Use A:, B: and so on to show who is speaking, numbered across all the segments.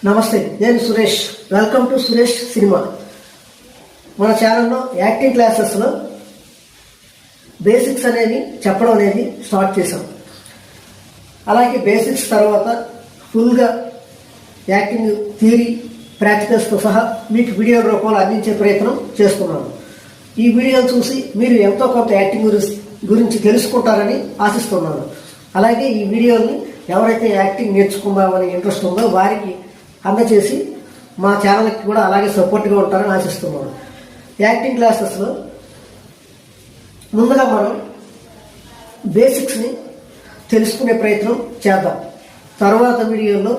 A: నమస్తే, నేను Suresh. Welcome to Suresh cinema. మన ఛానల్లో యాక్టింగ్ క్లాసెస్లో బేసిక్స్ అనేది చెప్పడం అనేది స్టార్ట్ చేశాం. అలాగే బేసిక్స్ తర్వాత ఫుల్గా యాక్టింగ్ థియరీ ప్రాక్టికల్స్తో సహా మీకు వీడియో రూపంలో అందించే ప్రయత్నం చేస్తున్నాను. ఈ వీడియోలు చూసి మీరు ఎంతో కొంత యాక్టింగ్ గురించి తెలుసుకుంటారని ఆశిస్తున్నాను. అలాగే ఈ వీడియోని ఎవరైతే యాక్టింగ్ నేర్చుకుందామని ఇంట్రెస్ట్ ఉందో వారికి అందచేసి మా ఛానల్కి కూడా అలాగే సపోర్ట్గా ఉంటారని ఆశిస్తున్నాను. యాక్టింగ్ క్లాసెస్లో ముందుగా మనం బేసిక్స్ని తెలుసుకునే ప్రయత్నం చేద్దాం. తర్వాత వీడియోలో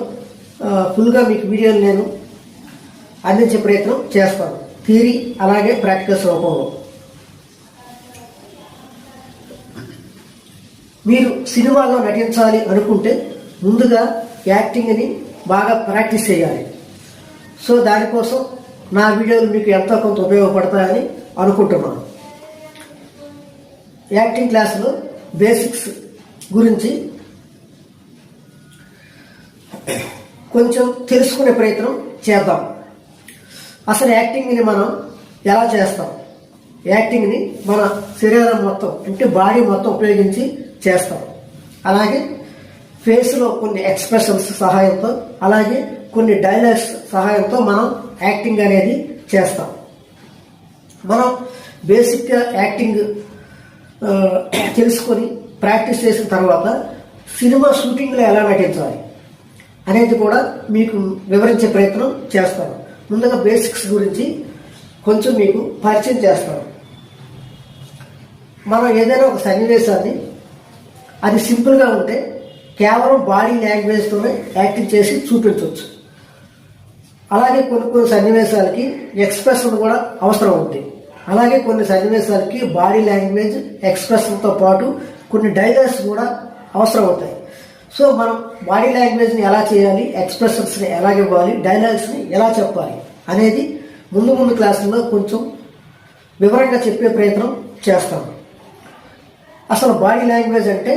A: ఫుల్గా మీకు వీడియోలు నేను అందించే ప్రయత్నం చేస్తాను, థియరీ అలాగే ప్రాక్టికల్స్ రూపంలో. మీరు సినిమాలో నటించాలి అనుకుంటే ముందుగా యాక్టింగ్ని బాగా ప్రాక్టీస్ చేయాలి. సో దానికోసం నా వీడియోలు మీకు ఎంతో కొంత ఉపయోగపడతాయని అనుకుంటున్నాను. యాక్టింగ్ క్లాసులో బేసిక్స్ గురించి కొంచెం తెలుసుకునే ప్రయత్నం చేద్దాం. అసలు యాక్టింగ్ని మనం ఎలా చేస్తాం? యాక్టింగ్ని మన శరీరం మొత్తం అంటే బాడీ మొత్తం ఉపయోగించి చేస్తాం. అలాగే ఫేస్లో కొన్ని ఎక్స్ప్రెషన్స్ సహాయంతో, అలాగే కొన్ని డైలాగ్స్ సహాయంతో మనం యాక్టింగ్ అనేది చేస్తాం. మనం బేసిక్గా యాక్టింగ్ తెలుసుకొని ప్రాక్టీస్ చేసిన తర్వాత సినిమా షూటింగ్లో ఎలా నటించాలి అనేది కూడా మీకు వివరించే ప్రయత్నం చేస్తాను. ముందుగా బేసిక్స్ గురించి కొంచెం మీకు పరిచయం చేస్తాను. మనం ఏదైనా ఒక సన్నివేశాన్ని అది సింపుల్గా ఉంటే కేవలం బాడీ లాంగ్వేజ్తోనే యాక్టింగ్ చేసి చూపించవచ్చు. అలాగే కొన్ని సన్నివేశాలకి ఎక్స్ప్రెషన్ కూడా అవసరం ఉంది. అలాగే కొన్ని సన్నివేశాలకి బాడీ లాంగ్వేజ్ ఎక్స్ప్రెషన్తో పాటు కొన్ని డైలాగ్స్ కూడా అవసరం అవుతాయి. సో మనం బాడీ లాంగ్వేజ్ని ఎలా చేయాలి, ఎక్స్ప్రెషన్స్ని ఎలా ఇవ్వాలి, డైలాగ్స్ని ఎలా చెప్పాలి అనేది ముందు క్లాసుల్లో కొంచెం వివరంగా చెప్పే ప్రయత్నం చేస్తాం. అసలు బాడీ లాంగ్వేజ్ అంటే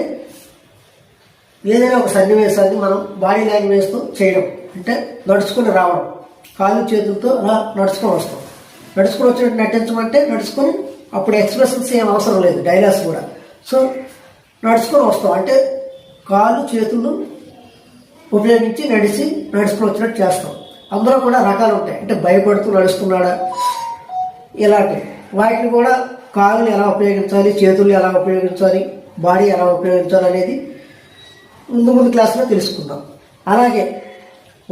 A: ఏదైనా ఒక సన్నివేశాన్ని మనం బాడీ లాంగ్వేజ్తో చేయడం అంటే నడుచుకుని రావడం, కాళ్ళు చేతులతో అలా నడుచుకొని వస్తాం. నడుచుకొని వచ్చినట్టు నటించమంటే నడుచుకొని, అప్పుడు ఎక్స్ప్రెషన్స్ ఏం అవసరం లేదు, డైలాగ్స్ కూడా. సో నడుచుకొని వస్తాం అంటే కాళ్ళు చేతులు ఉపయోగించి నడుచుకొని వచ్చినట్టు చేస్తాం. అందులో కూడా రకాలు ఉంటాయి, అంటే భయపడుతూ నడుస్తున్నాడా ఇలాంటివి. వాటిని కూడా కాళ్ళని ఎలా ఉపయోగించాలి, చేతులు ఎలా ఉపయోగించాలి, బాడీ ఎలా ఉపయోగించాలి అనేది ముందు క్లాసులో తెలుసుకుందాం. అలాగే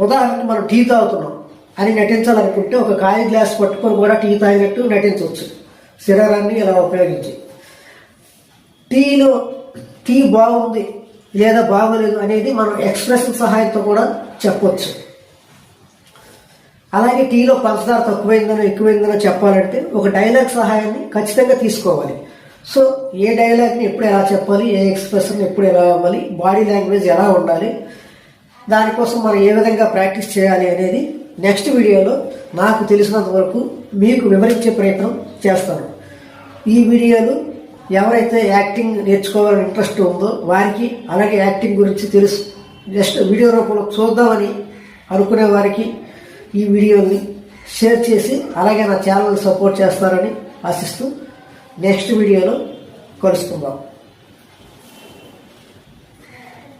A: ఉదాహరణకి మనం టీ తాగుతున్నాం అని నటించాలనుకుంటే ఒక ఖాళీ గ్లాస్ పట్టుకొని కూడా టీ తాగినట్టు నటించవచ్చు, శరీరాన్ని ఎలా ఉపయోగించి. టీ బాగుంది లేదా బాగోలేదు అనేది మనం ఎక్స్ప్రెషన్ సహాయంతో కూడా చెప్పవచ్చు. అలాగే టీలో పంచదార తక్కువైందనో ఎక్కువైందనో చెప్పాలంటే ఒక డైలాగ్ సహాయాన్ని ఖచ్చితంగా తీసుకోవాలి. సో ఏ డైలాగ్ని ఎప్పుడు ఎలా చెప్పాలి, ఏ ఎక్స్ప్రెషన్ ఎప్పుడు ఎలా అవ్వాలి, బాడీ లాంగ్వేజ్ ఎలా ఉండాలి, దానికోసం మనం ఏ విధంగా ప్రాక్టీస్ చేయాలి అనేది నెక్స్ట్ వీడియోలో నాకు తెలిసినంత వరకు మీకు వివరించే ప్రయత్నం చేస్తాను. ఈ వీడియోలు ఎవరైతే యాక్టింగ్ నేర్చుకోవాలని ఇంట్రెస్ట్ ఉందో వారికి, అలాగే యాక్టింగ్ గురించి జస్ట్ వీడియో రూపంలో చూద్దామని అనుకునే వారికి ఈ వీడియోని షేర్ చేసి అలాగే నా ఛానల్ని సపోర్ట్ చేస్తారని ఆశిస్తూ నెక్స్ట్ వీడియోలో కలుసుకుందాం.